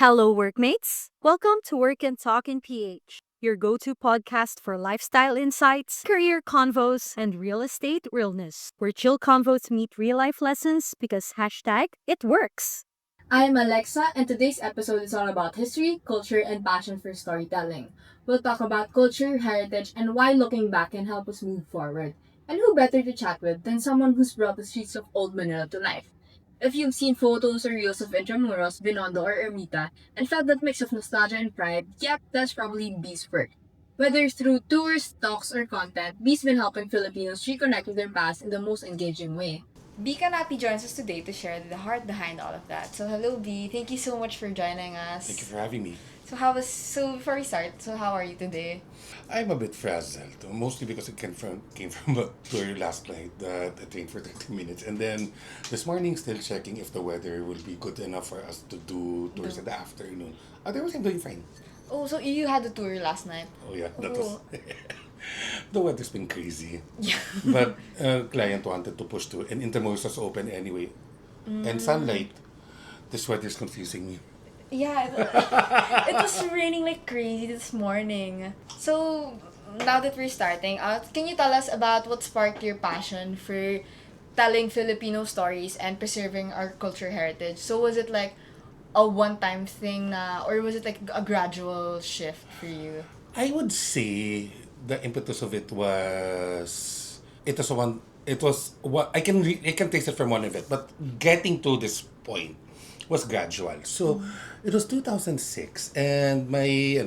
Hello, workmates. Welcome to Work and Talk in PH, your go to podcast for lifestyle insights, career convos, and real estate realness, where chill convos meet real life lessons because hashtag it works. I'm Alexa, and today's episode is all about history, culture, and passion for storytelling. We'll talk about culture, heritage, and why looking back can help us move forward. And who better to chat with than someone who's brought the streets of Old Manila to life? If you've seen photos or reels of intramurals, Binondo, or Ermita, and felt that mix of nostalgia and pride, yep, that's probably B's work. Whether through tours, talks, or content, B's been helping Filipinos reconnect with their past in the most engaging way. Canapi joins us today to share the heart behind all of that. So hello B, thank you so much for joining Thank you us. for having me. So before we start, so how are you today? I'm a bit frazzled, mostly because it came from a tour last night that I trained for 30 minutes. And then this morning, still checking if the weather will be good enough for us to do tours in the afternoon. Otherwise, I'm doing fine. Oh, so you had a tour last night. Oh, yeah, that was. Oh. The weather's been crazy. Yeah. But client wanted to push through, and Intermos was open anyway. And sunlight, this weather's confusing me. Yeah, it was raining like crazy this morning. So now that we're starting out, can you tell us about what sparked your passion for telling Filipino stories and preserving our culture heritage? So was it like a one-time thing na, or was it like a gradual shift for you? I would say the impetus of it was one it was what I can taste it from one event, but getting to this point was gradual. So it was 2006, and my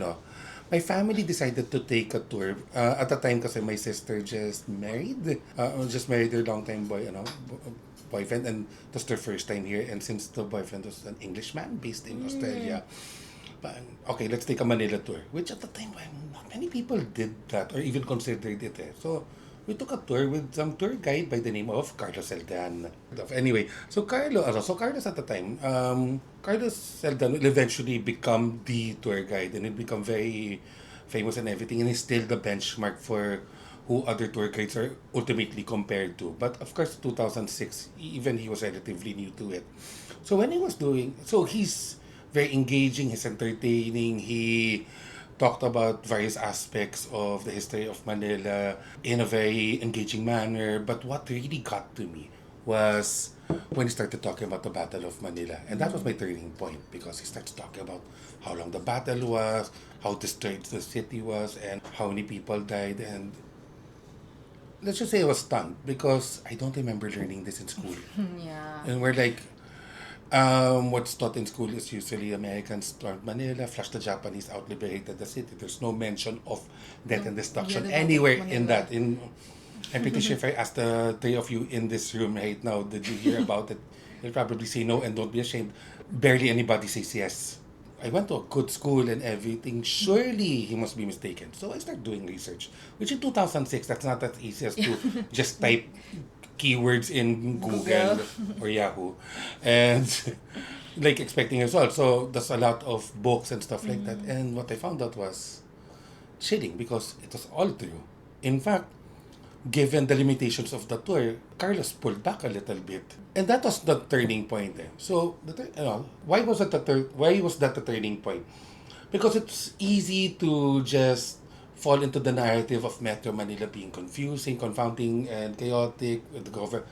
family decided to take a tour at the time because my sister just married her long time boyfriend, and that's their first time here. And since the boyfriend was an Englishman based in Australia, but okay, let's take a Manila tour, which at the time, not many people did that or even considered it. So we took a tour with some tour guide by the name of Carlos Seldan. Anyway, so Carlos at the time, Carlos Seldan will eventually become the tour guide, and it become very famous and everything, and he's still the benchmark for who other tour guides are ultimately compared to. But of course, 2006, even he was relatively new to it. So he's very engaging, he's entertaining, he talked about various aspects of the history of Manila in a very engaging manner. But what really got to me was when he started talking about the Battle of Manila. And that was my turning point because he starts talking about how long the battle was, how destroyed the city was, and how many people died. And let's just say I was stunned because I don't remember learning this in school. Yeah. And we're like, what's taught in school is usually Americans stormed Manila, flushed the Japanese out, liberated the city. There's no mention of death and destruction the Battle of anywhere in Manila. that. I'm pretty sure if I ask the three of you in this room right now, did you hear about it? You'll probably say no and don't be ashamed. Barely anybody says yes. I went to a good school and everything. Surely he must be mistaken. So I started doing research, which in 2006, that's not as easy as to just type keywords in Google Google. or Yahoo and like expecting results. So there's a lot of books and stuff like that. And what I found out was chilling because it was all true. In fact, given the limitations of the tour, Carlos pulled back a little bit. And that was the turning point. So, why was that the turning point? Because it's easy to just fall into the narrative of Metro Manila being confusing, confounding, and chaotic. With the government,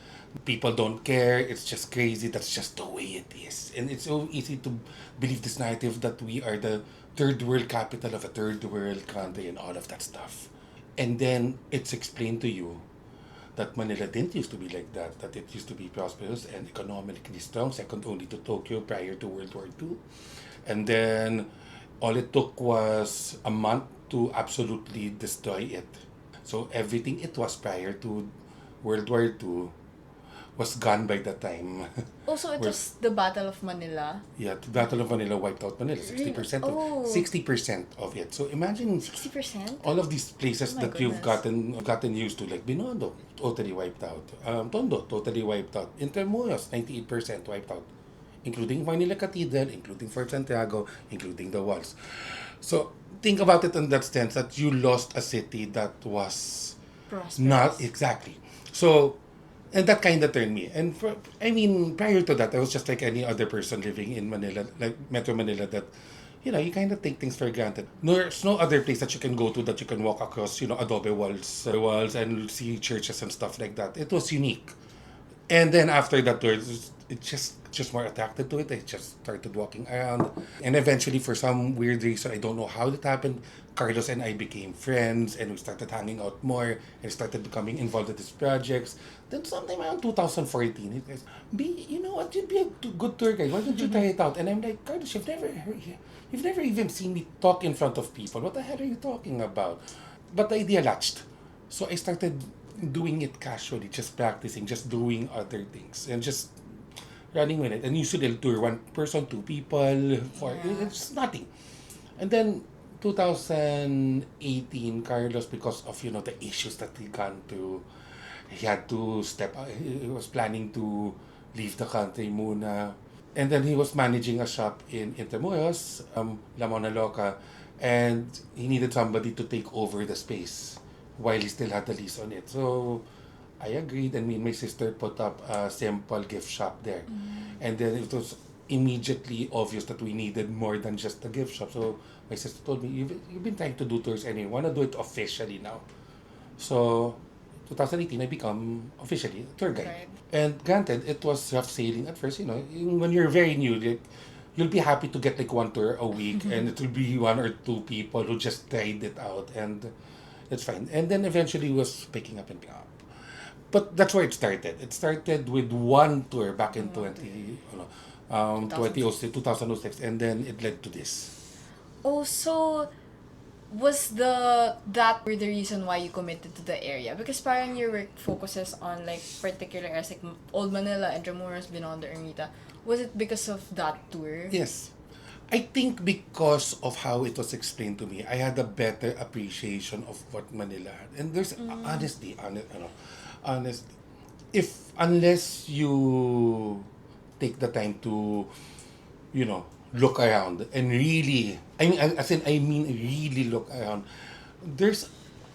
people don't care. It's just crazy. That's just the way it is, and it's so easy to believe this narrative that we are the third world capital of a third world country and all of that stuff. And then it's explained to you that Manila didn't used to be like that, that it used to be prosperous and economically strong, second only to Tokyo prior to World War II. And then all it took was a month to absolutely destroy it. So everything it was prior to World War II was gone by the time. Also, it We're, was the Battle of Manila. yeah, the Battle of Manila wiped out Manila. Really? 60% of Oh, 60% of it. So imagine 60%? all of these places Oh my that you've goodness. gotten used to, like Binondo, totally wiped out. Tondo, totally wiped out. Intermuros, 98% wiped out, including Manila Cathedral, including Fort Santiago, including the walls. So think about it in that sense that you lost a city that was not Prosperous. exactly. So And that kind of turned me. And I mean, prior to that, I was just like any other person living in Manila, like Metro Manila, that, you kind of take things for granted. There's no other place that you can go to that you can walk across, adobe walls and see churches and stuff like that. It was unique. And then after that tour, it just more attracted to it. I just started walking around, and eventually, for some weird reason, I don't know how it happened. Carlos and I became friends, and we started hanging out more, and started becoming involved in these projects. Then sometime around 2014, it was, you know what, you'd be a good tour guide. Why don't you try it out? And I'm like, Carlos, you've never even seen me talk in front of people. What the hell are you talking about? But the idea latched. So I started doing it casually, just practicing, just doing other things, and just running with it. And usually I'll tour one person, two people, for it's nothing. And then 2018, Carlos, because of the issues that he gone through, he had to step. He was planning to leave the country muna. And then he was managing a shop in Intramuros, La Mona Loca, and he needed somebody to take over the space while he still had the lease on it. So I agreed, and me and my sister put up a simple gift shop there. And then it was immediately obvious that we needed more than just a gift shop. So my sister told me, you've been trying to do tours and you want to do it officially now. So 2018, I become officially a tour guide. Right. And granted, it was rough sailing at first. When you're very new, you'll be happy to get like one tour a week, and it will be one or two people who just tried it out, and it's fine. And then eventually it was picking up and picking up. But that's where it started. It started with one tour back in 2006, 2006, and then it led to this. Oh, so was that were the reason why you committed to the area? Because parang your work focuses on like particular areas like Old Manila and Intramuros, Binondo, Ermita. Was it because of that tour? Yes. I think because of how it was explained to me, I had a better appreciation of what Manila had. And there's honestly, if unless you take the time to, look around and really, I mean really look around, there's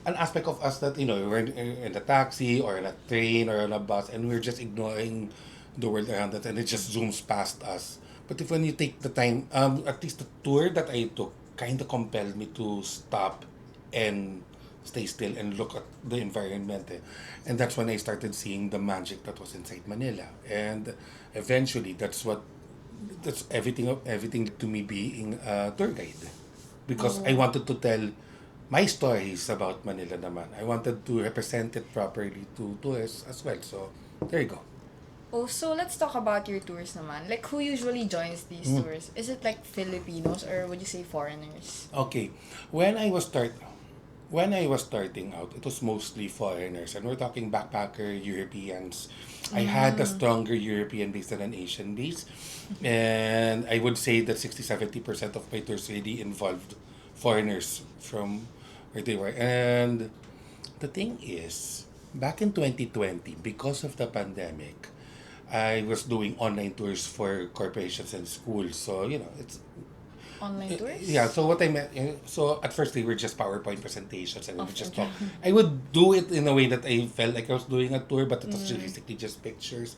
an aspect of us that, we're in a taxi or in a train or on a bus, and we're just ignoring the world around us, and it just zooms past us. But if when you take the time, at least the tour that I took kind of compelled me to stop and stay still and look at the environment. And that's when I started seeing the magic that was inside Manila. And eventually, that's everything to me being a tour guide. Because I wanted to tell my stories about Manila naman. I wanted to represent it properly to tourists as well. So, there you go. Oh, so let's talk about your tours naman. Like, who usually joins these tours? Is it like Filipinos or would you say foreigners? Okay. When I was starting out, it was mostly foreigners, and we're talking backpacker Europeans. I had a stronger European base than an Asian base, and I would say that 60-70% of my tours really involved foreigners from where they were. And the thing is, back in 2020, because of the pandemic, I was doing online tours for corporations and schools. So, it's Online tours? yeah, so what I meant, so at first they were just PowerPoint presentations, and we Of would just okay. talk. I would do it in a way that I felt like I was doing a tour, but it was basically just pictures.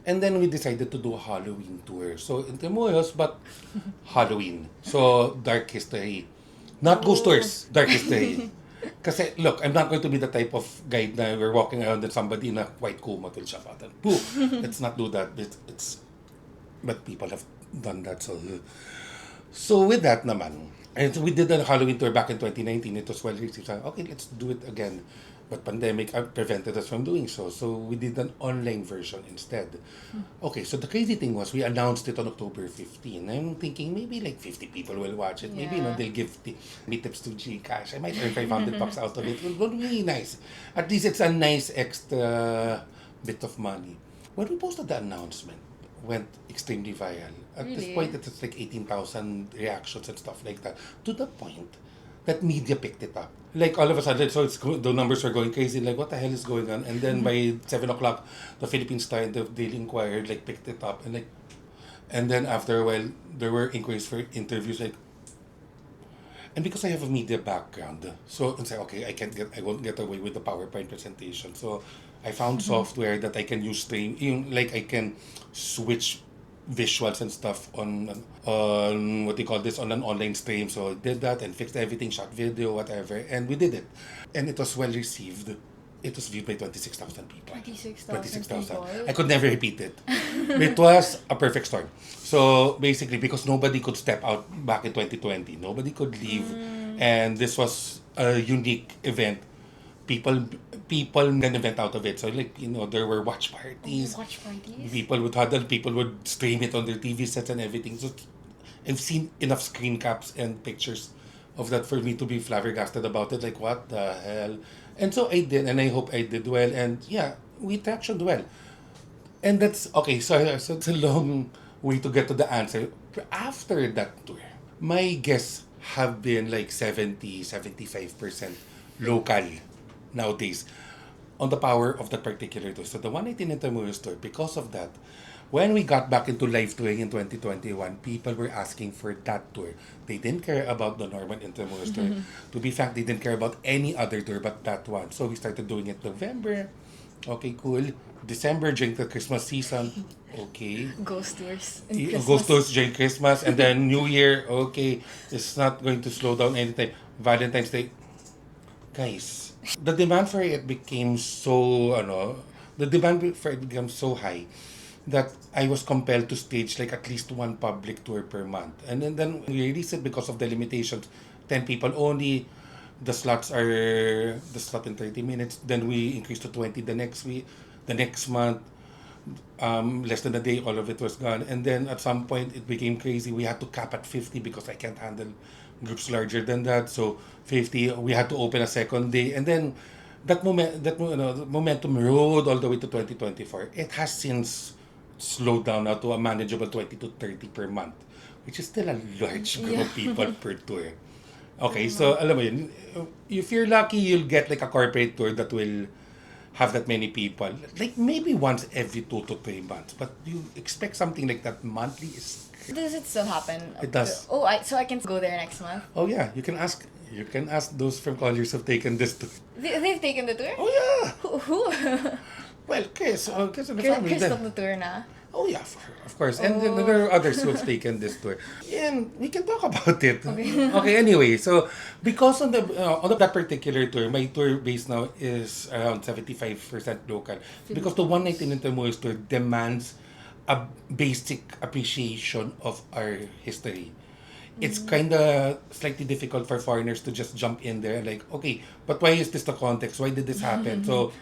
And then we decided to do a Halloween tour. So in Temuros, but Halloween. So dark history. Not ghost tours, dark history. Kasi look, I'm not going to be the type of guide na we're walking around and somebody in a white kumot will shout out and boo. Let's not do that. But people have done that, so with that naman, and so we did a Halloween tour back in 2019. It was well received. So, okay, let's do it again. But pandemic prevented us from doing so. So we did an online version instead. Okay, so the crazy thing was we announced it on October 15. I'm thinking maybe like 50 people will watch it. Maybe Yeah. they'll give me tips to Gcash. I might earn 500 bucks out of it. It would be really nice. At least it's a nice extra bit of money. When we posted the announcement, went extremely viral. At this Really? point, it's like 18,000 reactions and stuff like that. To the point that media picked it up. Like all of a sudden, so the numbers were going crazy. Like, what the hell is going on? And then by 7 o'clock, the Philippine Star and the Daily Inquirer like picked it up, and then after a while, there were inquiries for interviews. And because I have a media background, so it's like, okay, I won't get away with the PowerPoint presentation. So I found software that I can use like I can switch visuals and stuff on what do you call this, on an online stream. So I did that and fixed everything, shot video, whatever, and we did it, and it was well received. It was viewed by 26,000 people. 26,000 people. I could never repeat it. It was a perfect storm. So basically, because nobody could step out back in 2020, nobody could leave, and this was a unique event. People made an event out of it. So like, there were watch parties. Watch parties? People would huddle, people would stream it on their TV sets and everything. So I've seen enough screen caps and pictures of that for me to be flabbergasted about it. Like, what the hell? And so I did, and I hope I did well. And yeah, we tractioned well. And that's okay. So it's a long way to get to the answer. After that tour, my guests have been like 75% local nowadays on the power of that particular tour. So the 118 Intramuros tour, because of that, when we got back into live touring in 2021, people were asking for that tour. They didn't care about the normal Intramuros tour. To be frank, they didn't care about any other tour but that one. So we started doing it November. Okay, cool. December during the Christmas season. Okay. Ghost tours. Ghost tours during Christmas. And then New Year. Okay. It's not going to slow down anytime. Valentine's Day. Guys, the demand for it became so, the demand for it became so high that I was compelled to stage like at least one public tour per month. And then we released it because of the limitations. 10 people only. The slot in 30 minutes. Then we increased to 20 the next month. Less than a day, all of it was gone. And then at some point, it became crazy. We had to cap at 50 because I can't handle groups larger than that. So 50, we had to open a second day. And then the momentum rode all the way to 2024. It has since slowed down now to a manageable 20 to 30 per month, which is still a large group of people per tour. Okay, so alam mo yun, if you're lucky, you'll get like a corporate tour that will have that many people. Like maybe once every 2 to 3 months. But you expect something like that monthly is... Does it still happen? It does. So I can go there next month? Oh yeah, you can ask those from Colliers who've taken this tour. They've taken the tour? Oh yeah! Who? Well, Chris and the family. Chris took the tour na? Oh yeah, of course. And then there are others who have taken this tour. And we can talk about it. Okay, anyway, so because on that particular tour, my tour base now is around 75% local. Because the 119 Intramuros tour demands a basic appreciation of our history. It's kind of slightly difficult for foreigners to just jump in there and like, okay, but why is this the context? Why did this happen? So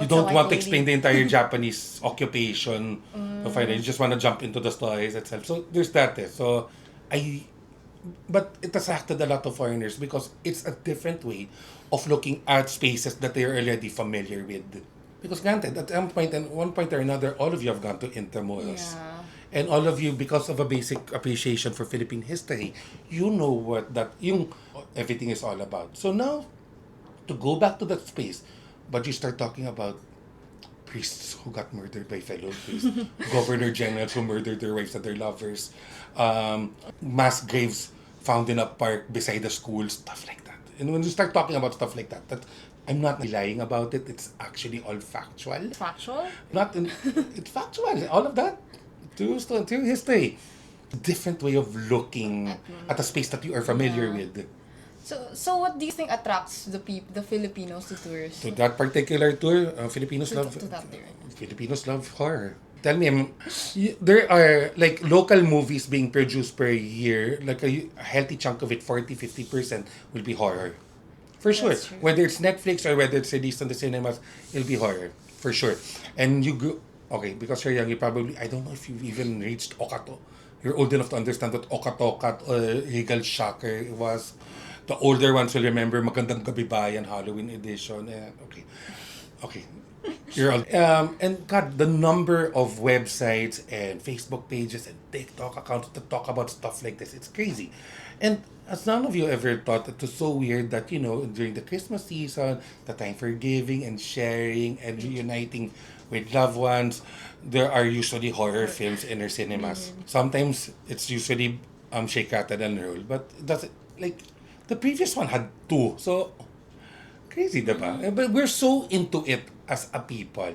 you don't want to explain the entire Japanese occupation of foreigners. You just want to jump into the stories itself. So there's that. So but it attracted a lot of foreigners because it's a different way of looking at spaces that they are already familiar with. Because granted, at one point or another, all of you have gone to Intramuros. Yeah. And all of you, because of a basic appreciation for Philippine history, you know what everything is all about. So now, to go back to that space, but you start talking about priests who got murdered by fellow priests, governor generals who murdered their wives and their lovers, mass graves found in a park beside the school, stuff like that. And when you start talking about stuff like that I'm not lying about it. It's actually all factual. Factual? It's factual. All of that. True history. Different way of looking at a space that you are familiar with. So what do you think attracts the Filipinos to tourists? To that particular tour, Filipinos love that tour. Filipinos love horror. Tell me, there are like local movies being produced per year, like a healthy chunk of it, 40-50% will be horror. For sure. That's true. Whether it's Netflix or whether it's released on the cinemas, it'll be horror. For sure. And okay, because you're young, I don't know if you've even reached Okato. You're old enough to understand what Okatokat or Regal Shocker was. The older ones will remember Magandang Gabi Bayan Halloween edition. Okay. You're all, and God, the number of websites and Facebook pages and TikTok accounts that talk about stuff like this, it's crazy. And as none of you ever thought it was so weird that, during the Christmas season, the time for giving and sharing and reuniting with loved ones, there are usually horror films in our cinemas. Sometimes it's usually Shake, Rattle, and Roll, but the previous one had 2. So, crazy, diba? But we're so into it as a people.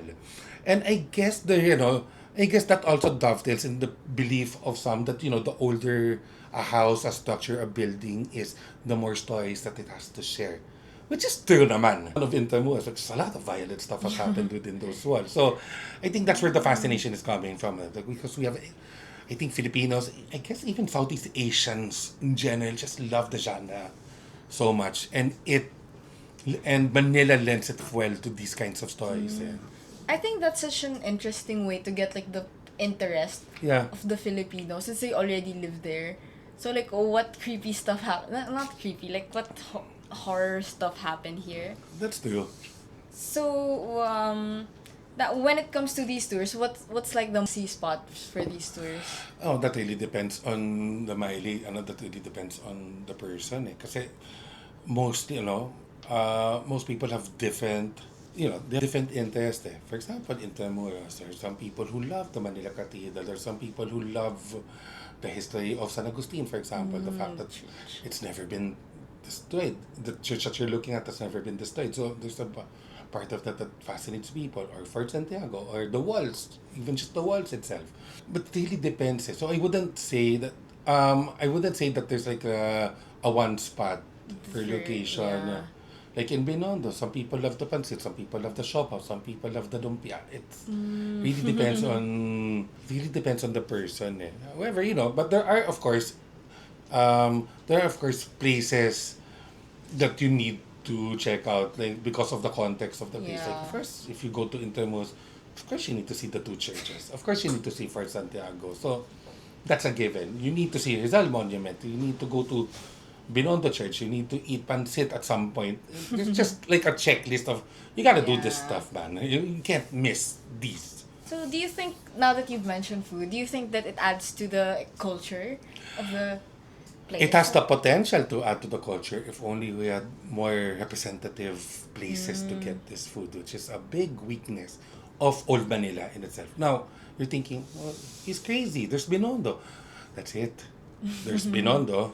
And I guess I guess that also dovetails in the belief of some that, the older a house, a structure, a building is, the more stories that it has to share. Which is true naman. One of Intramuros, which is a lot of violent stuff has happened within those walls. So I think that's where the fascination is coming from. Like, because we have, I think Filipinos, I guess even Southeast Asians in general, just love the genre so much. And Manila lends it well to these kinds of stories. I think that's such an interesting way to get like the interest Yeah. of the Filipinos since they already live there. So like, oh, what creepy stuff happened? Not creepy, like what horror stuff happened here. That's true. So that when it comes to these tours, what's like the see spot for these tours? Oh, that really depends on the Miley. That really depends on the person. Kasi most, most people have different, they have different interests. For example, in Intramuros, there are some people who love the Manila Cathedral. There are some people who love the history of San Agustin, for example. The fact that it's never been destroyed. The church that you're looking at has never been destroyed. So there's a part of that fascinates people. Or Fort Santiago, or the walls, even just the walls itself. But it really depends. So I wouldn't say that there's like a one spot per location. Yeah. Like in Binondo, some people love the pancit, some people love the siopaw, some people love the lumpia. It's really depends on the person. However, but there are of course places that you need to check out, like because of the context of the place. Yeah. Like first, if you go to Intermos, of course you need to see the two churches. Of course you need to see Fort Santiago. So that's a given. You need to see Rizal Monument. You need to go to Binondo Church. You need to eat pancit at some point. It's just like a checklist of, you gotta do this Yeah. stuff, man. You can't miss these. So do you think, now that you've mentioned food, do you think that it adds to the culture of the place? It has the potential to add to the culture if only we had more representative places to get this food, which is a big weakness of Old Manila in itself. Now, you're thinking, well, he's crazy. There's Binondo. That's it. There's Binondo,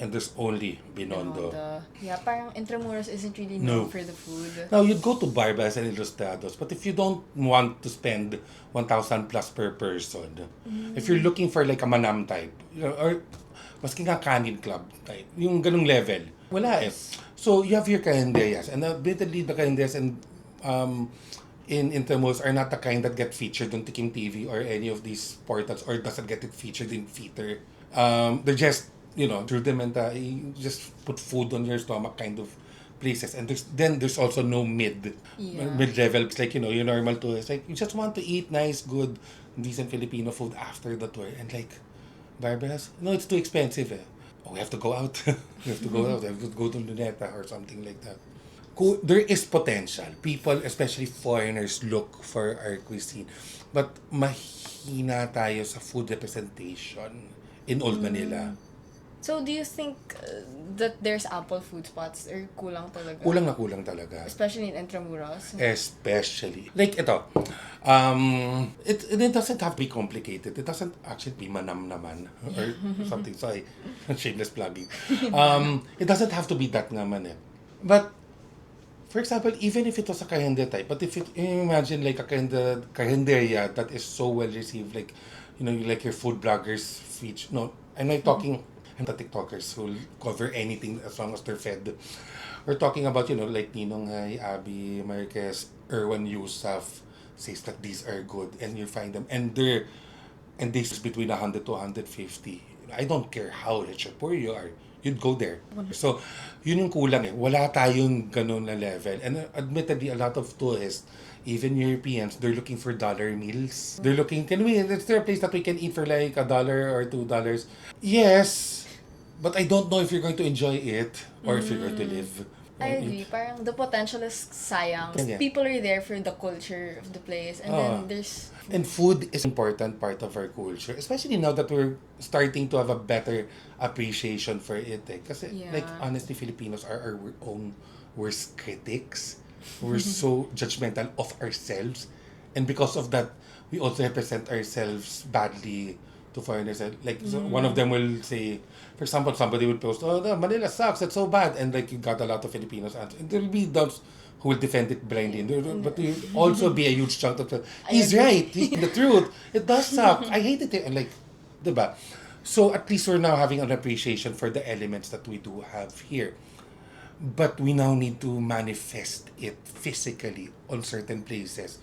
and there's only Binondo. Yeah, parang Intramuros isn't really No. known for the food. Now, you'd go to Barbas and Ilustrados, but if you don't want to spend 1,000 plus per person, if you're looking for like a Manam type, or maski nga Kanin Club type, yung ganung level, wala eh. So, you have your Carinderias, and admittedly, the Carinderias in Intramuros are not the kind that get featured on Tikim TV or any of these portals, or doesn't get it featured in Feater. They're just, rudimenta, just put food on your stomach kind of places. And there's also no mid-level. It's like, your normal tour. It's like, you just want to eat nice, good, decent Filipino food after the tour. And like, Barbaras, no, it's too expensive eh. Oh, we have to go out. We have to go out. We have to go to Luneta or something like that. There is potential. People, especially foreigners, look for our cuisine. But mahina tayo sa food representation in Old Manila. So do you think that there's ample food spots or kulang talaga? Kulang na kulang talaga. Especially in Intramuros. Especially. Like ito, it doesn't have to be complicated. It doesn't actually be manam naman or something. Sorry, shameless plugging. It doesn't have to be that naman eh. But, for example, even if it was a kahende type, but if you imagine like a kahenderia that is so well received, like, like your food bloggers feature. No, I'm not talking the TikTokers who cover anything as long as they're fed. We're talking about, like Ninong Hay, Abby Marquez, Erwan Yusuf says that these are good, and you find them, and they is between 100 to 150. I don't care how rich or poor you are, you'd go there. So, yun yung kulang eh. Wala tayong ganun na level. And admittedly, a lot of tourists, even Europeans, they're looking for dollar meals. They're looking, is there a place that we can eat for like $1 or $2? Yes, but I don't know if you're going to enjoy it or if you're going to live. I agree. Parang the potential is sayang. Yeah. People are there for the culture of the place. And then there's... And food is an important part of our culture, especially now that we're starting to have a better appreciation for it. Kasi, like, honestly, Filipinos are our own worst critics. We're so judgmental of ourselves. And because of that, we also represent ourselves badly to foreigners. Like, so one of them will say, for example, somebody would post, "Oh, no, Manila sucks, it's so bad." And like, you got a lot of Filipinos answer. And there'll be those who will defend it blindly. But there will also be a huge chunk of he's agree. right. He's the truth. It does suck. I hate it. And like, diba? So at least we're now having an appreciation for the elements that we do have here. But we now need to manifest it physically on certain places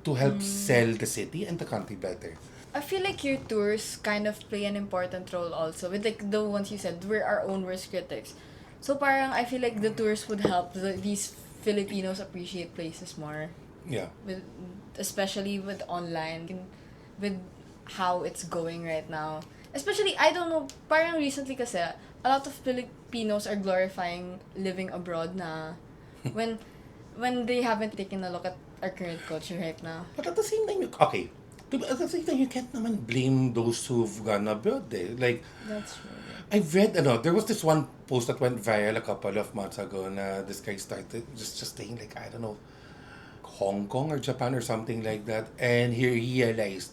to help sell the city and the country better. I feel like your tours kind of play an important role also with like the ones you said, we're our own worst critics. So parang I feel like the tours would help these Filipinos appreciate places more. Yeah. With especially with online, with how it's going right now. Especially, I don't know, parang recently kasi, a lot of Filipinos are glorifying living abroad na when they haven't taken a look at our current culture right now. But at the same time, okay. At the same time, you can't naman blame those who've gone abroad eh. Like, That's true. I've read, there was this one post that went viral a couple of months ago na this guy started just saying like, I don't know, Hong Kong or Japan or something like that. And he realized,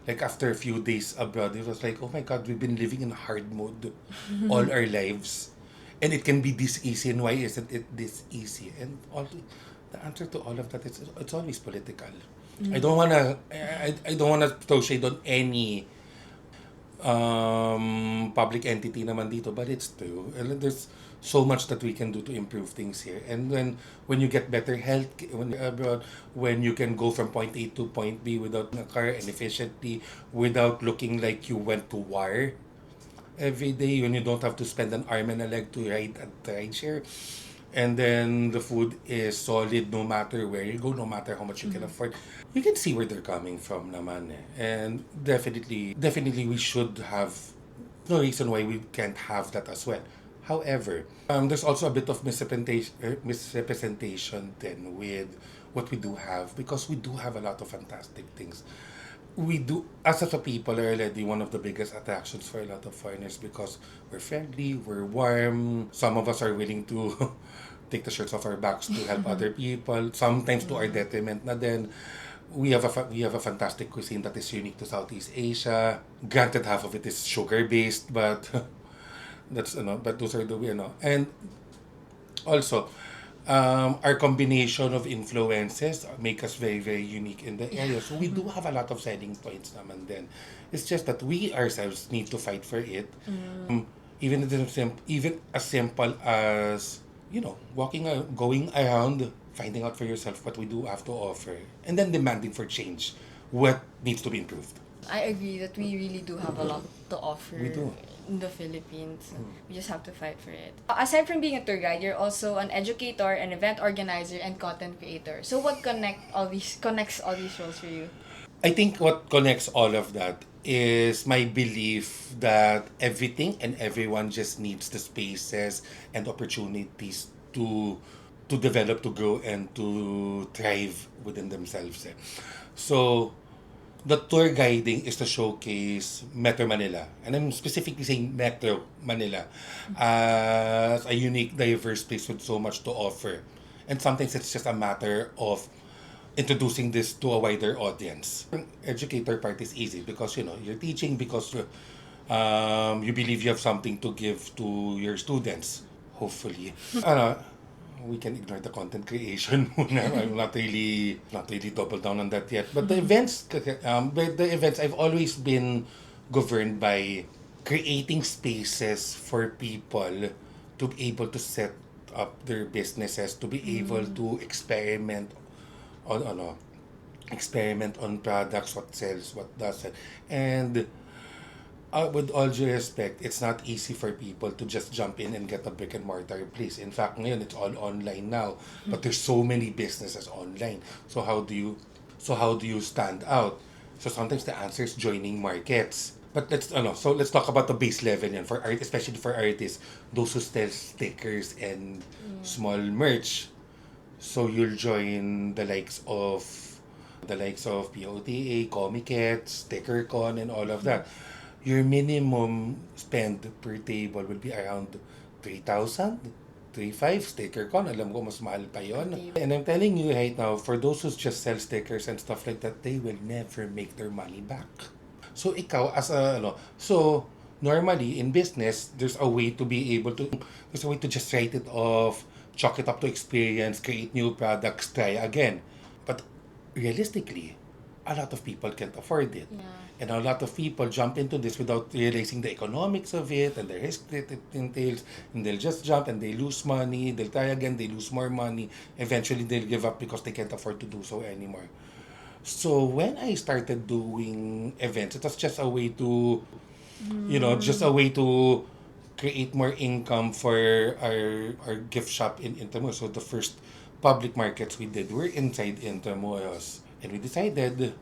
like after a few days abroad, he was like, oh my God, we've been living in hard mode all our lives. And it can be this easy, and why isn't it this easy? And all the answer to all of that is it's always political. I don't wanna throw shade on any public entity naman dito, but it's true. And there's so much that we can do to improve things here. And when you get better health, when you're abroad, when you can go from point A to point B without a car and efficiently, without looking like you went to war every day, when you don't have to spend an arm and a leg to ride a rideshare, and then the food is solid no matter where you go, no matter how much you can afford. You can see where they're coming from naman eh. And definitely we should have no reason why we can't have that as well. However, there's also a bit of misrepresentation then with what we do have, because we do have a lot of fantastic things. We do, as a people, are already one of the biggest attractions for a lot of foreigners because we're friendly, we're warm. Some of us are willing to take the shirts off our backs to help other people, sometimes to our detriment na din. We have a fantastic cuisine that is unique to Southeast Asia. Granted, half of it is sugar-based, but but those are and also, our combination of influences make us very, very unique in the area. So we do have a lot of selling points naman then. It's just that we ourselves need to fight for it. Even as simple as, going around, finding out for yourself what we do have to offer, and then demanding for change, what needs to be improved. I agree that we really do have a lot to offer We do. in the Philippines. We just have to fight for it. Aside from being a tour guide, you're also an educator, an event organizer, and content creator. So what connects all these roles for you? I think what connects all of that is my belief that everything and everyone just needs the spaces and opportunities to develop, to grow, and to thrive within themselves. Eh. So, the tour guiding is to showcase Metro Manila. And I'm specifically saying Metro Manila as a unique, diverse place with so much to offer. And sometimes it's just a matter of introducing this to a wider audience. Educator part is easy because you're teaching because you believe you have something to give to your students. Hopefully, we can ignore the content creation. I'm not really double down on that yet. But the events, I've always been governed by creating spaces for people to be able to set up their businesses, to be able to experiment on products, what sells, what doesn't. And with all due respect, it's not easy for people to just jump in and get a brick and mortar place. In fact, ngayon, it's all online now. But there's so many businesses online. So how do you stand out? So sometimes the answer is joining markets. But let's talk about the base level yan for art, especially for artists, those who sell stickers and small merch. So you'll join the likes of POTA, Comiket, StickerCon, and all of that. Your minimum spend per table will be around 3,000, 3,500. StickerCon, alam ko mas mahal pa yun. And I'm telling you right now, for those who just sell stickers and stuff like that, they will never make their money back. So ikaw so normally in business, there's a way to just write it off, chalk it up to experience, create new products, try again. But realistically, a lot of people can't afford it. Yeah. And a lot of people jump into this without realizing the economics of it and the risk that it entails. And they'll just jump and they lose money. They'll try again, they lose more money. Eventually, they'll give up because they can't afford to do so anymore. So when I started doing events, it was just a way to, just a way to create more income for our gift shop in Intramuros. So the first public markets we did were inside Intramuros. And we decided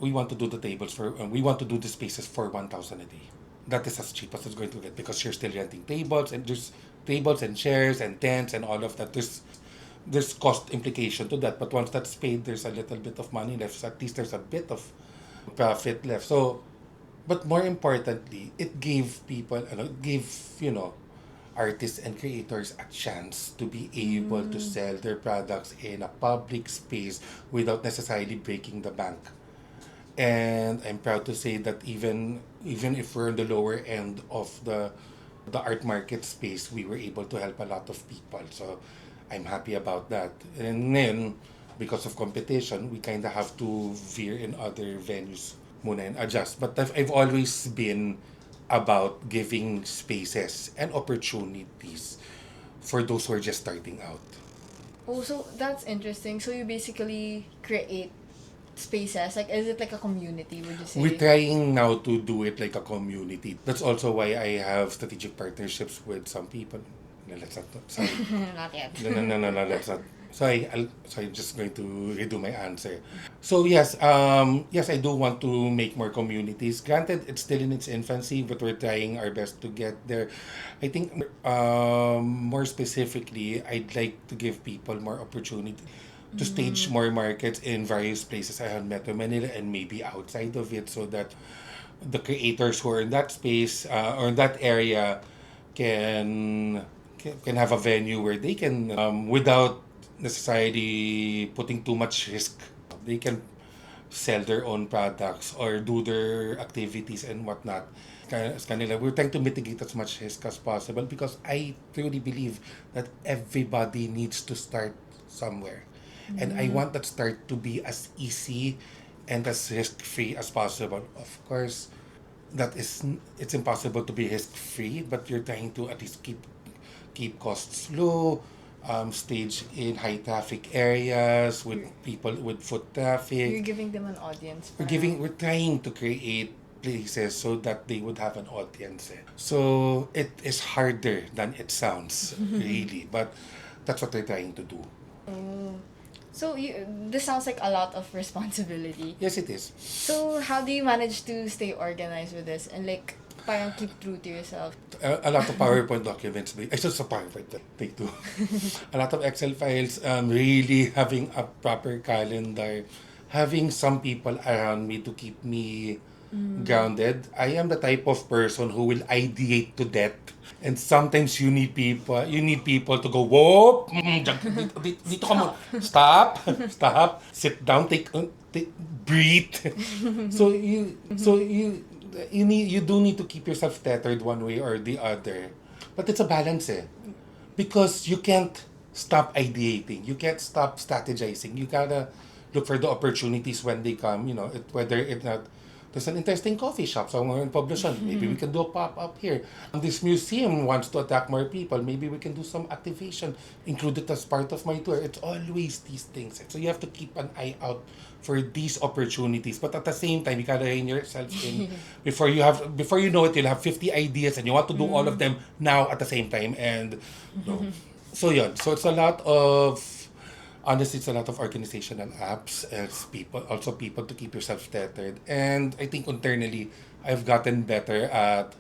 we want to do the tables for, we want to do the spaces for 1,000 a day. That is as cheap as it's going to get because you're still renting tables and there's tables and chairs and tents and all of that. There's cost implication to that, but once that's paid, there's a little bit of money left. So at least there's a bit of profit left. So, but more importantly, it gave people, artists and creators a chance to be able to sell their products in a public space without necessarily breaking the bank. And I'm proud to say that even if we're on the lower end of the art market space, we were able to help a lot of people. So I'm happy about that. And then, because of competition, we kind of have to veer in other venues muna and adjust. But I've always been about giving spaces and opportunities for those who are just starting out. Oh, so that's interesting. So you basically create spaces. Like, is it like a community, would you say? We're trying now to do it like a community. That's also why I have strategic partnerships with some people. No, let's not. Sorry. Not yet. No, let's not. Sorry, I'm just going to redo my answer. So yes, yes, I do want to make more communities. Granted, it's still in its infancy, but we're trying our best to get there. I think more specifically, I'd like to give people more opportunity to stage more markets in various places around Metro Manila and maybe outside of it, so that the creators who are in that space or in that area can have a venue where they can, without necessarily putting too much risk, they can sell their own products or do their activities and whatnot. As kanila, we're trying to mitigate as much risk as possible because I truly believe that everybody needs to start somewhere. And I want that start to be as easy and as risk-free as possible. Of course, it's impossible to be risk-free, but you're trying to at least keep costs low, stage in high traffic areas with people with foot traffic. You're giving them an audience. We're trying to create places so that they would have an audience. So it is harder than it sounds, really, but that's what we're trying to do. Oh. So this sounds like a lot of responsibility. Yes, it is. So how do you manage to stay organized with this and like parang keep true to yourself? A lot of PowerPoint documents. It's just a PowerPoint. Take two. A lot of Excel files. Really having a proper calendar. Having some people around me to keep me grounded. I am the type of person who will ideate to death. And sometimes you need people to go, whoa, dito ka mo. Stop, sit down, take, breathe. You do need to keep yourself tethered one way or the other. But it's a balance because you can't stop ideating. You can't stop strategizing. You gotta look for the opportunities when they come, whether it's not, there's an interesting coffee shop somewhere in Poblacion. Maybe we can do a pop-up here. This museum wants to attract more people. Maybe we can do some activation, include it as part of my tour. It's always these things. So you have to keep an eye out for these opportunities. But at the same time, you gotta rein yourself in. Before you know it, you'll have 50 ideas and you want to do all of them now at the same time. And so yun. So it's a lot of, honestly, it's a lot of organizational apps as people to keep yourself tethered. And I think internally, I've gotten better at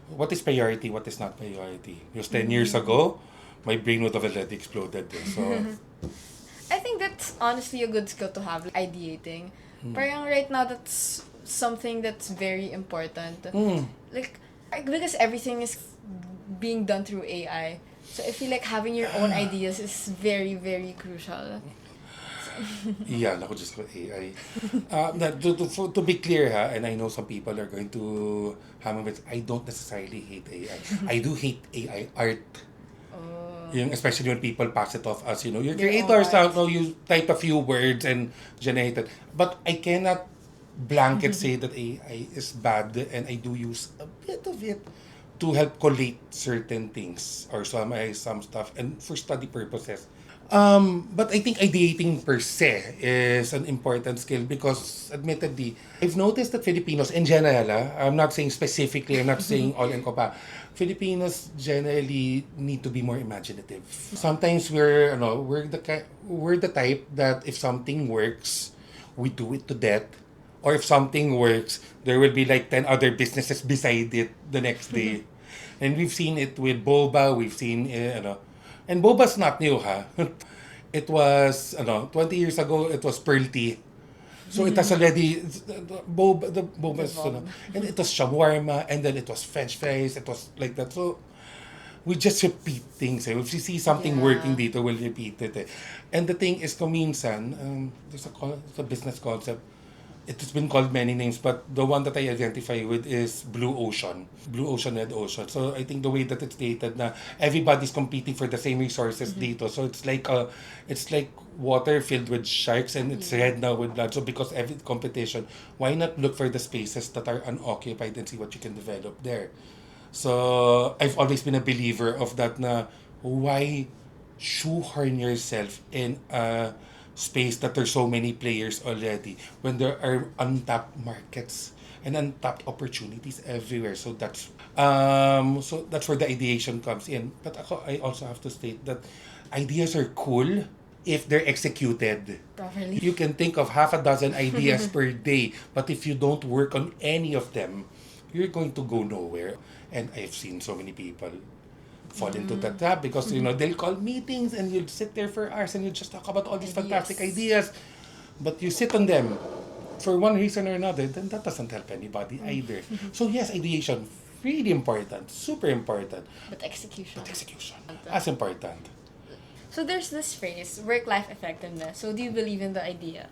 what is priority, what is not priority. Just 10 years ago, my brain would have already exploded. So, I think that's honestly a good skill to have, ideating. Parang right now, that's something that's very important. Like, because everything is being done through AI. So I feel like having your own ideas is very, very crucial. yeah, ako just with AI. To be clear, and I know some people are going to hammer with, I don't necessarily hate AI. I do hate AI art. Yung, especially when people pass it off as, your Their own creators art. now, you type a few words and generate it. But I cannot blanket say that AI is bad, and I do use a bit of it to help collate certain things or some stuff and for study purposes. But I think ideating per se is an important skill because, admittedly, I've noticed that Filipinos in general, I'm not saying specifically, I'm not saying all in Copa, Filipinos generally need to be more imaginative. Sometimes we're the type that if something works, we do it to death. Or if something works, there will be like 10 other businesses beside it the next day. And we've seen it with boba, we've seen, and boba's not new, ha? It was, 20 years ago, it was pearl tea. So it has already, the boba is, Evolved. and it was shawarma, and then it was French fries, it was like that. So we just repeat things. Eh. If we see something Yeah. working dito, we'll repeat it. Eh. And the thing is, kuminsan, it's a business concept. It has been called many names, but the one that I identify with is Blue Ocean. Blue Ocean, Red Ocean. So I think the way that it's stated na everybody's competing for the same resources dito. So it's like water filled with sharks and it's red now with blood. So because every competition, why not look for the spaces that are unoccupied and see what you can develop there? So I've always been a believer of that na why shoehorn yourself in a space that there's so many players already when there are untapped markets and untapped opportunities everywhere. So that's where the ideation comes in. But I also have to state that ideas are cool if they're executed. Properly. You can think of half a dozen ideas per day, but if you don't work on any of them, you're going to go nowhere. And I've seen so many people fall into that trap because they'll call meetings and you'll sit there for hours and you just talk about all these fantastic ideas, but you sit on them for one reason or another, then that doesn't help anybody either. So yes, ideation really important, super important, But execution. but execution as important. So there's this phrase, work-life effectiveness. So do you believe in the idea?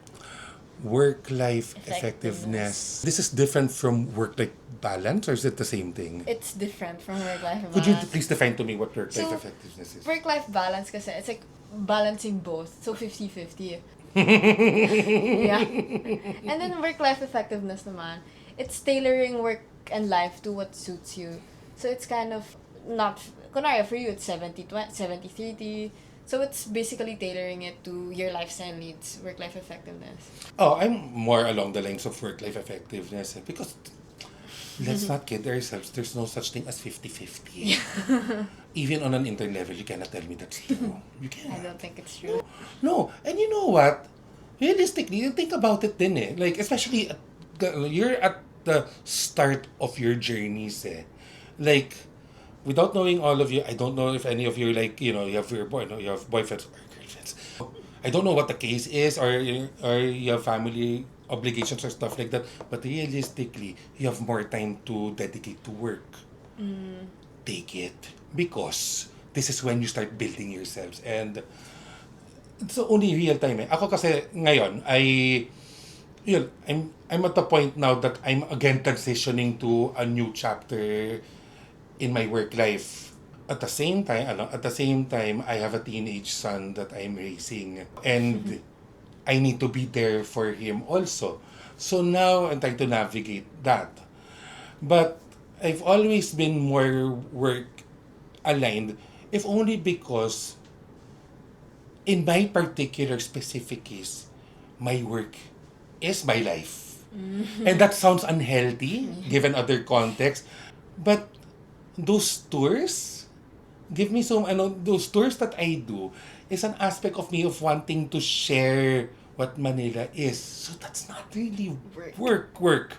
Work-life Effectiveness. effectiveness. This is different from work-life balance, or is it the same thing? It's different from work-life balance. Could you please define to me what work-life So, effectiveness is? Work-life balance kasi it's like balancing both. So 50-50. Yeah. And then work-life effectiveness naman, it's tailoring work and life to what suits you. So it's kind of not, kunwari for you it's 70-20, 70-30. So it's basically tailoring it to your lifestyle needs, work-life effectiveness. Oh, I'm more along the lines of work-life effectiveness because let's not kid ourselves. There's no such thing as 50-50. Even on an intern level, you cannot tell me that's true. You I cannot. don't think it's true. No, and you know what? Realistically, you think about it din eh. Like, especially, you're at the start of your journeys eh. Like, without knowing all of you, I don't know if any of you, like, you have you have boyfriends or girlfriends. I don't know what the case is, or you have family obligations or stuff like that. But realistically, you have more time to dedicate to work. Take it. Because this is when you start building yourselves. And it's the only real time eh. Ako kasi ngayon, I'm at the point now that I'm again transitioning to a new chapter in my work life. At the same time, I have a teenage son that I'm raising, and I need to be there for him also. So now I'm trying to navigate that. But I've always been more work aligned, if only because in my particular specific case, my work is my life. And that sounds unhealthy given other context. But those tours give me those tours that I do is an aspect of me of wanting to share what Manila is. So that's not really work.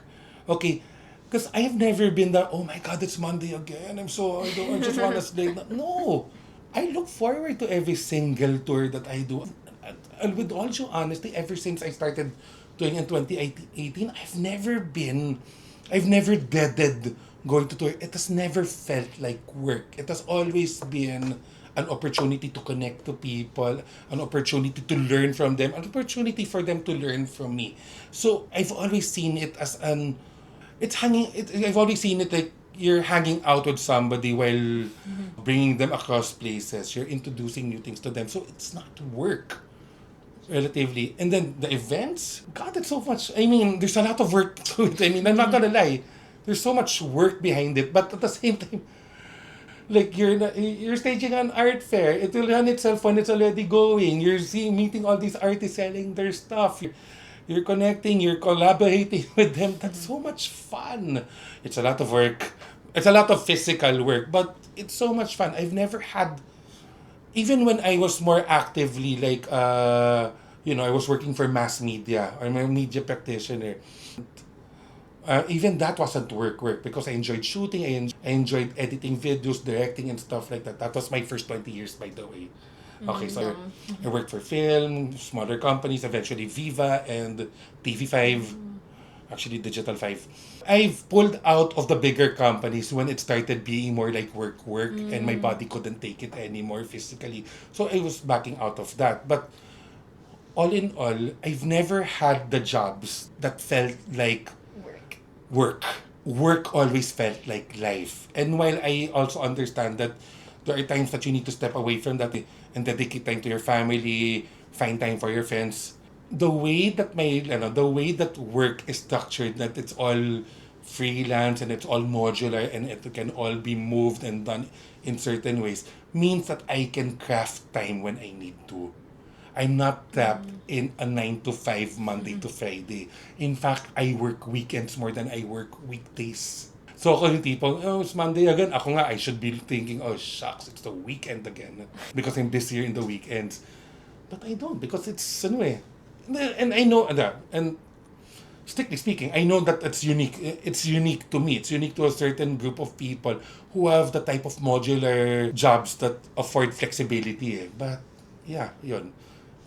Okay, because I have never been that, oh my God, it's Monday again. I just want to sleep. No, I look forward to every single tour that I do. And with all due honesty, ever since I started doing in 2018, I've never dreaded going to tour. It has never felt like work. It has always been an opportunity to connect to people, an opportunity to learn from them, an opportunity for them to learn from me. So I've always seen it as I've always seen it like, you're hanging out with somebody while bringing them across places. You're introducing new things to them. So it's not work, relatively. And then the events, God, it's so much. I mean, there's a lot of work to it. I mean, I'm not gonna lie. There's so much work behind it. But at the same time, like you're staging an art fair. It will run itself when it's already going. You're meeting all these artists selling their stuff. You're connecting, you're collaborating with them. That's so much fun. It's a lot of work. It's a lot of physical work, but it's so much fun. I've never had, even when I was more actively like, I was working for mass media. I'm a media practitioner. Even that wasn't work because I enjoyed shooting, I enjoyed editing videos, directing and stuff like that. That was my first 20 years, by the way. Okay, so I worked for film, smaller companies, eventually Viva and TV5, actually Digital 5. I've pulled out of the bigger companies when it started being more like work, and my body couldn't take it anymore physically. So I was backing out of that. But all in all, I've never had the jobs that felt like work. Work always felt like life. And while I also understand that there are times that you need to step away from that and dedicate time to your family, find time for your friends. The way that the way that work is structured, that it's all freelance and it's all modular and it can all be moved and done in certain ways, means that I can craft time when I need to. I'm not trapped in a 9 to 5 Monday to Friday. In fact, I work weekends more than I work weekdays. So ako yung tipong, oh, it's Monday again. Ako nga, I should be thinking, oh, shucks, it's the weekend again. Because I'm busier in the weekends. But I don't, because it's, and I know, and strictly speaking, I know that it's unique. It's unique to me. It's unique to a certain group of people who have the type of modular jobs that afford flexibility. But, yeah, yun.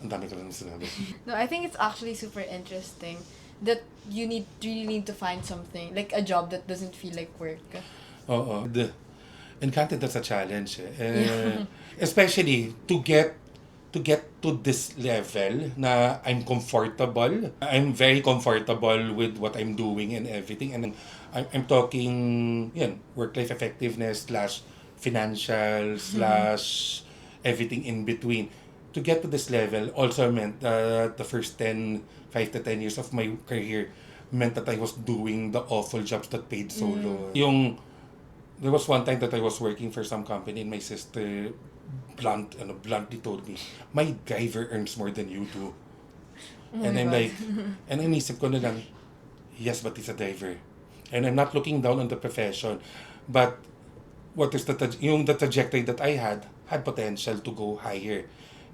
Ang dami ko lang sinabi. No, I think it's actually super interesting that you really need to find something, like a job that doesn't feel like work. Oo. And content, that's a challenge. Especially to get to this level na I'm comfortable. I'm very comfortable with what I'm doing and everything. And I'm talking, work-life effectiveness / financial / everything in between. To get to this level also meant the first 5 to 10 years of my career meant that I was doing the awful jobs that paid so low. There was one time that I was working for some company and my sister bluntly told me, my driver earns more than you do. And I'm like, and inisip ko na lang, yes, but he's a driver. And I'm not looking down on the profession, but what is the trajectory that I had potential to go higher.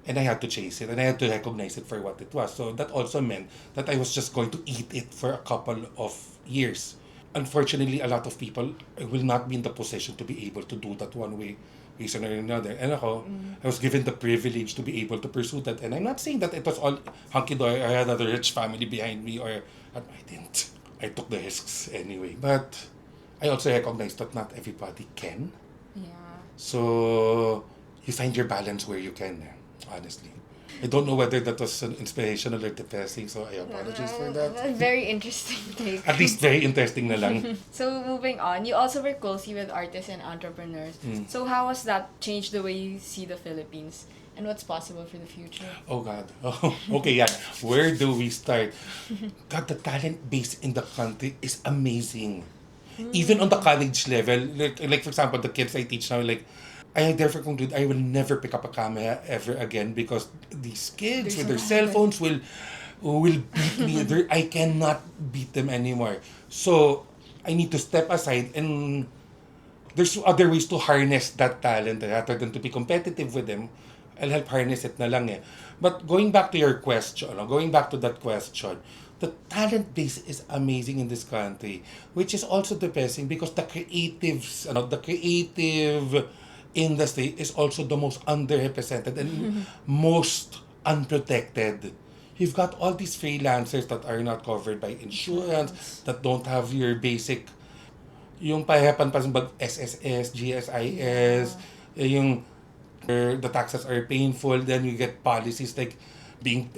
And I had to chase it, and I had to recognize it for what it was. So that also meant that I was just going to eat it for a couple of years. Unfortunately, a lot of people will not be in the position to be able to do that one way, reason or another. And ako, I was given the privilege to be able to pursue that. And I'm not saying that it was all hunky-dory. I had a rich family behind me, or I didn't. I took the risks anyway. But I also recognize that not everybody can. Yeah. So you find your balance where you can. Honestly, I don't know whether that was inspirational or depressing, so I apologize for that. Very interesting take. At least very interesting na lang. So moving on, you also work closely with artists and entrepreneurs. So how has that changed the way you see the Philippines? And what's possible for the future? Oh God. Oh, okay, yeah. Where do we start? God, the talent base in the country is amazing. Even on the college level, like for example, the kids I teach now, like, I therefore conclude I will never pick up a camera ever again because these kids with their cell phones will beat me. I cannot beat them anymore. So I need to step aside, and there's other ways to harness that talent rather than to be competitive with them. I'll help harness it na lang eh. But going back to your question, the talent base is amazing in this country, which is also depressing because the creative industry is also the most underrepresented and most unprotected. You've got all these freelancers that are not covered by insurance, that don't have your basic, yung pahirapan pa sa SSS, GSIS, yung the taxes are painful, then you get policies like being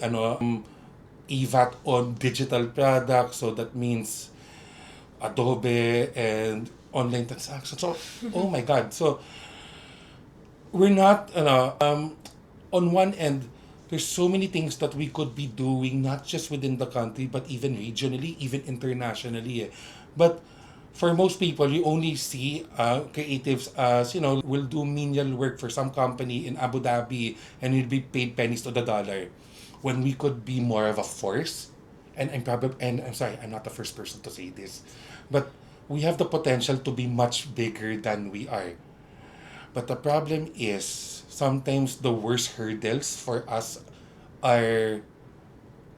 EVAT on digital products, so that means Adobe and online transactions. So, oh my God. So, we're not, on one end, there's so many things that we could be doing, not just within the country, but even regionally, even internationally. But for most people, you only see creatives as, will do menial work for some company in Abu Dhabi and will be paid pennies to the dollar. When we could be more of a force, and I'm sorry, I'm not the first person to say this, but we have the potential to be much bigger than we are. But the problem is sometimes the worst hurdles for us are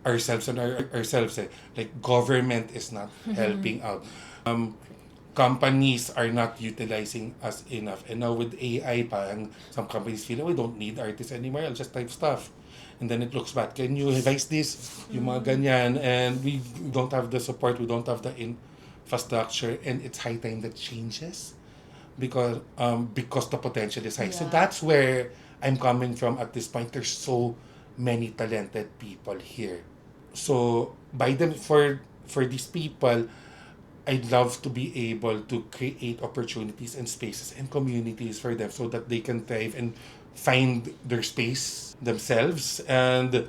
ourselves and ourselves. Like government is not helping out. Companies are not utilizing us enough. And now with AI, parang some companies feel, oh, we don't need artists anymore. I'll just type stuff. And then it looks bad. Can you revise this? Yung mga ganyan. And we don't have the support. We don't have the infrastructure. And it's high time that changes because the potential is high. So Yeah. that's where I'm coming from at this point. There's so many talented people here. So by them for these people, I'd love to be able to create opportunities and spaces and communities for them so that they can thrive and find their space themselves. And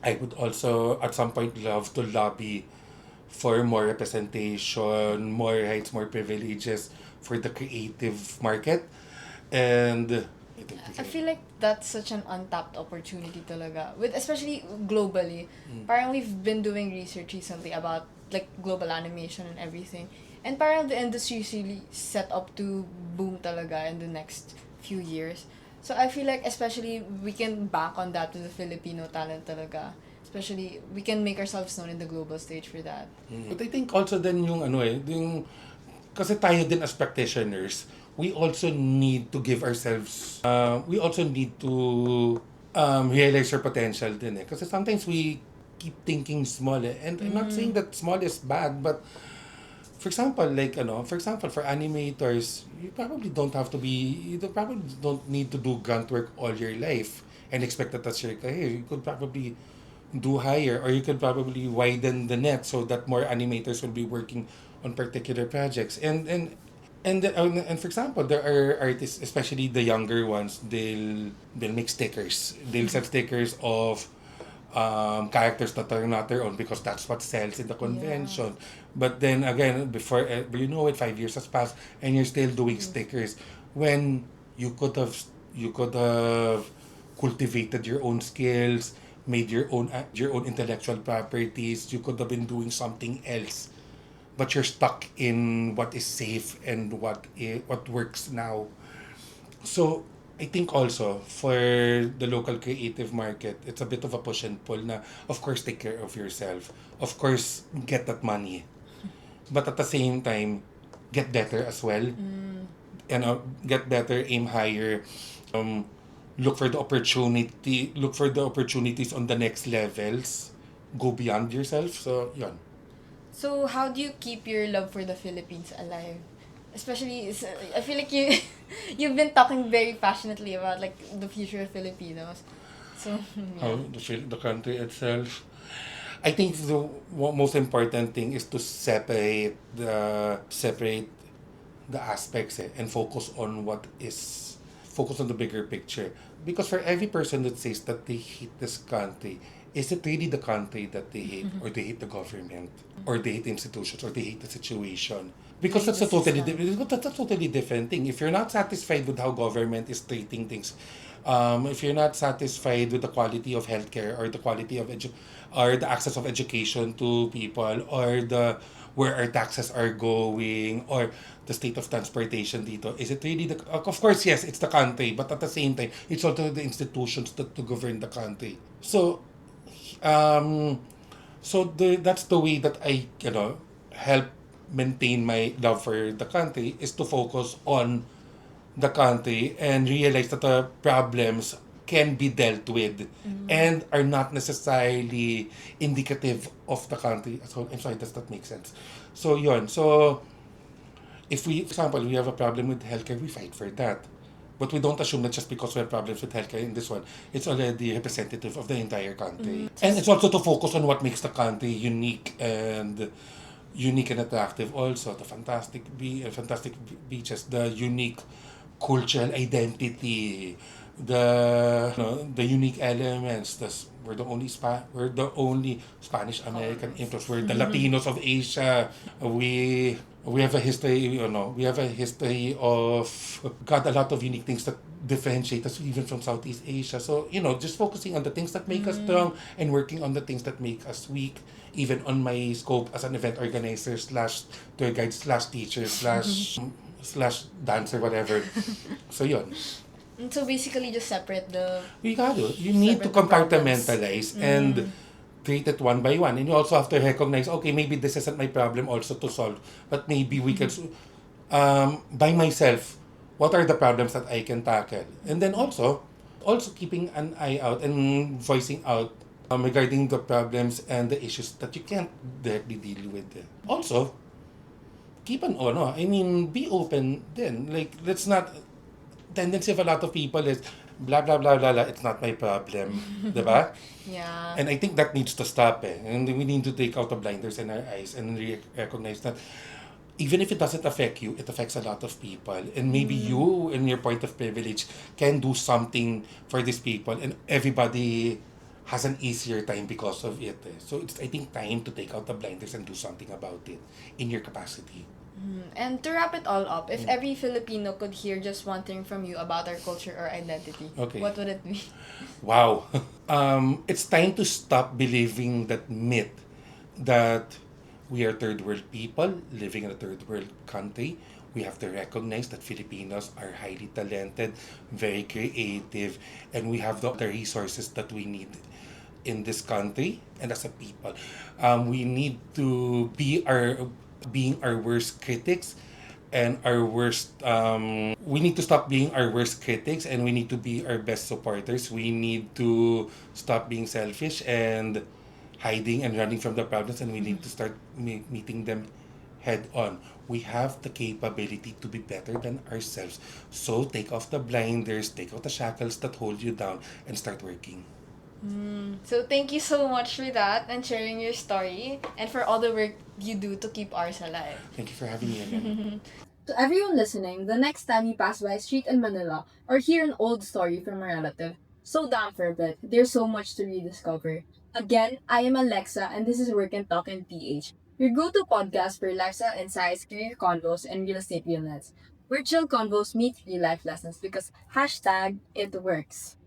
I would also at some point love to lobby for more representation, more rights, more privileges for the creative market. And I think we I can. feel like that's such an untapped opportunity talaga. With especially globally. Parang we've been doing research recently about like global animation and everything. And parang the industry is really set up to boom talaga in the next few years. So I feel like especially we can bank on that with the Filipino talent talaga. Especially we can make ourselves known in the global stage for that. But I think also then yung kasi tayo din as practitioners, we also need to give ourselves, we also need to realize our potential din Kasi sometimes we keep thinking small And I'm not saying that small is bad, but for example, for animators, you probably don't need to do grunt work all your life and expect that that's your career. You could probably do higher or you could probably widen the net so that more animators will be working on particular projects and for example there are artists, especially the younger ones, they'll make stickers, they'll sell stickers of characters that are not their own because that's what sells in the convention. But then again, before 5 years has passed and you're still doing stickers when you could have cultivated your own skills, made your own intellectual properties. You could have been doing something else, but you're stuck in what is safe and what works now. So I think also for the local creative market, it's a bit of a push and pull na, of course, take care of yourself. Of course, get that money. But at the same time, get better as well. Get better, aim higher. Um, look for the opportunities on the next levels. Go beyond yourself. So, yun. So how do you keep your love for the Philippines alive? Especially, I feel like you you've been talking very passionately about like the future of Filipinos. So How yeah. the country itself. I think the most important thing is to separate the aspects and focus on the bigger picture. Because for every person that says that they hate this country, is it really the country that they hate, or they hate the government, or they hate institutions, or they hate the situation? Because Hate the system. that's a totally different thing. If you're not satisfied with how government is treating things, if you're not satisfied with the quality of healthcare or the quality of or the access of education to people or the where our taxes are going or the state of transportation dito, is it really of course yes, it's the country, but at the same time it's also the institutions that to govern the country. So um that's the way that I help maintain my love for the country, is to focus on the country and realize that the problems can be dealt with and are not necessarily indicative of the country. So I'm sorry, does that make sense? So yun. So if we, for example, we have a problem with healthcare, we fight for that. But we don't assume that just because we have problems with healthcare in this one, it's already representative of the entire country. And it's also to focus on what makes the country unique and unique and attractive also. The fantastic beaches, the unique cultural identity, the unique elements. We're the only Spanish American influence. We're the Latinos of Asia. We have a history of got a lot of unique things that differentiate us even from Southeast Asia. So, just focusing on the things that make us strong and working on the things that make us weak, even on my scope as an event organizer slash tour guide slash teacher slash dancer, whatever. So yun. And so basically, just separate the You need to separate the problems. compartmentalize and treat it one by one. And you also have to recognize, okay, maybe this isn't my problem also to solve, but maybe we can, by myself, what are the problems that I can tackle? And then also keeping an eye out and voicing out regarding the problems and the issues that you can't directly deal with. Also, be open then. Like, let's not, tendency of a lot of people is, blah, blah, blah, blah, blah, it's not my problem. Diba? Yeah. And I think that needs to stop And we need to take out the blinders in our eyes and recognize that even if it doesn't affect you, it affects a lot of people. And maybe you, in your point of privilege, can do something for these people. And everybody has an easier time because of it. So it's, I think, time to take out the blinders and do something about it in your capacity. And to wrap it all up, if every Filipino could hear just one thing from you about our culture or identity, Okay. what would it be? Wow. It's time to stop believing that myth that we are third world people living in a third world country. We have to recognize that Filipinos are highly talented, very creative, and we have the resources that we need in this country and as a people. We need to being our worst critics and our worst we need to stop being our worst critics and we need to be our best supporters. We need to stop being selfish and hiding and running from the problems, and we need to start meeting them head on. We have the capability to be better than ourselves. So take off the blinders, take out the shackles that hold you down, and start working. So thank you so much for that and sharing your story and for all the work you do to keep ours alive. Thank you for having me again. To everyone listening, the next time you pass by a street in Manila or hear an old story from a relative, slow down for a bit. There's so much to rediscover. Again, I am Alexa and this is Work and Talk in PH, your go-to podcast for lifestyle insights, career convos, and real estate realness. Where chill convos meet real life lessons because hashtag it works.